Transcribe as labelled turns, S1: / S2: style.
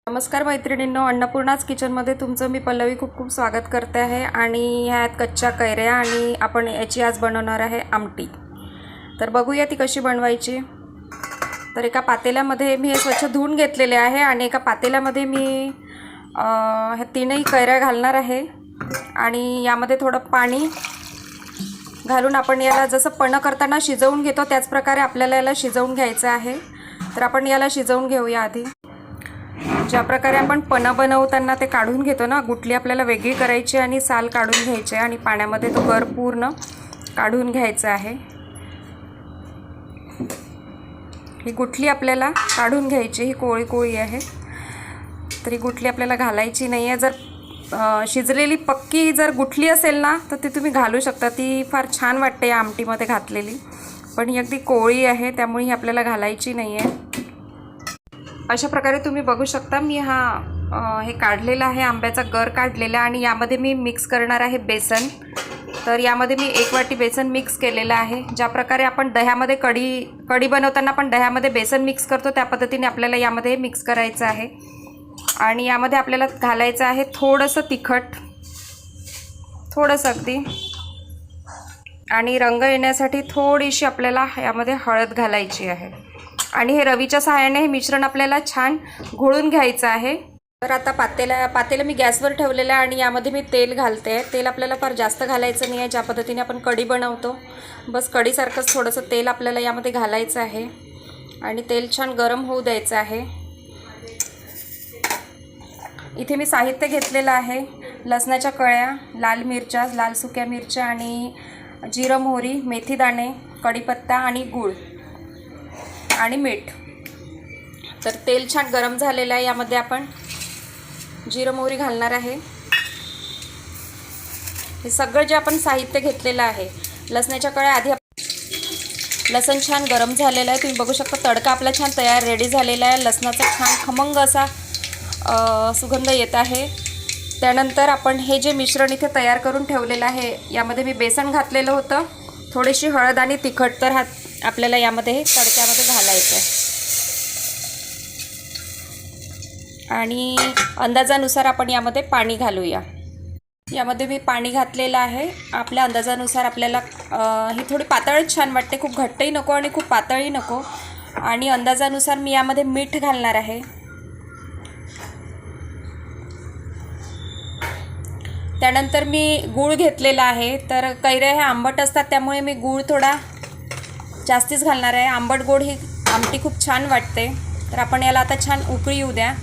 S1: नमस्कार मैत्रिणींनो, अन्नपूर्णाच किचनमध्ये तुमचं मी पल्लवी खूप खूप स्वागत करते आहे। आणि ह्यात कच्च्या कैऱ्या आणि आपण याची आज बनवणार आहे आमटी। तर बघूया ती कशी बनवायची। तर एका पातेल्यामध्ये मी हे स्वच्छ धुवून घेतलेले आहे आणि एका पातेल्यामध्ये मी हे तीनही कैऱ्या घालणार आहे आणि यामध्ये थोडं पाणी घालून आपण याला जसं पन्ह करताना शिजवून घेतो त्याच प्रकारे आपल्याला याला शिजवून घ्यायचं आहे। तर आपण याला शिजवून घेऊया। आधी ज्या प्रकारे आपण पन्ह बनवताना ते काढून घेतो ना, गुठली आपल्याला वेगळी करायची आणि साल काढून घ्यायचे आणि पाण्यामध्ये तो गर पूर्ण काढून घ्यायचा आहे। ही गुठली आपल्याला काढून घ्यायची, ही कोळी कोळी आहे तर ही गुठली आपल्याला घालायची नाही आहे। जर शिजलेली पक्की जर गुठली असेल ना तर ती तुम्ही घालू शकता, ती फार छान वाटते या आमटीमध्ये घातलेली। पण ही अगदी कोळी आहे त्यामुळे ही आपल्याला घालायची नाही आहे। अशा प्रकारे तुम्ही बघू शकता मी हे काढलेला आहे, आंब्याचा गर काढलेला आणि यामध्ये मी मिक्स करणार आहे बेसन। तर यामध्ये मी 1 वाटी बेसन मिक्स केलेलं आहे। ज्या प्रकारे आपण दह्यामध्ये कढी बनवताना आपण दह्यामध्ये बेसन मिक्स करतो त्या पद्धतीने आपल्याला यामध्ये मिक्स करायचं आहे। आणि यामध्ये आपल्याला घालायचं आहे थोडंसं तिखट, थोडंसं अगदी, आणि रंग येण्यासाठी थोडीशी आपल्याला यामध्ये हळद घालायची आहे। आणि हे रवीच्या सहाय्याने हे मिश्रण आपल्याला छान घोळून घ्यायचं आहे। तर आता पातेलं मी गॅसवर ठेवलेलं आहे आणि यामध्ये मी तेल घालते। तेल आपल्याला फार जास्त घालायचं नाही आहे, ज्या पद्धतीने आपण कढी बनवतो बस कढीसारखंच थोडंसं तेल आपल्याला यामध्ये घालायचं आहे आणि तेल छान गरम होऊ द्यायचं आहे। इथे मी साहित्य घेतलेलं आहे, लसणाच्या कळ्या, लाल मिरच्या, लाल सुक्या मिरच्या आणि जिरं मोहरी, मेथी दाणे, कढीपत्ता आणि गूळ आणि मीठ। तर तेल छान गरम झालेलं आहे, यामध्ये आपण जिरं मोहरी घालणार आहे। हे सगळं जे आपण साहित्य घेतलेलं आहे, लसणाच्या कळ्या, आधी लसण छान गरम झालेलं आहे, तुम्ही बघू शकता तडका आपला छान तयार रेडी झालेला आहे। लसणाचा छान खमंग असा सुगंध येत आहे। त्यानंतर आपण हे जे मिश्रण इथे तयार करून ठेवलेलं आहे यामध्ये मी बेसन घातलेलं होतं, थोडीशी हळद आणि तिखट, तर आपल्याला यामध्ये तडक्यामध्ये घालायचं आहे। आणि अंदाजानुसार आपण यामध्ये पाणी घालूया। यामध्ये मी पाणी घातलेलं आहे आपल्या अंदाजानुसार। आपल्याला ही थोडी पातळच छान वाटते, खूप घट्टही नको आणि खूप पातळही नको। आणि अंदाजानुसार मी यामध्ये मीठ घालणार आहे। त्यानंतर मी गूळ घेतलेला आहे। तर कैऱ्या ह्या आंबट असतात त्यामुळे मी गूळ थोडा जास्तीच घालणार आहे। आंबट गोड ही आमटी खूप छान वाटते। तर आपण याला आता छान उकळी येऊ द्या।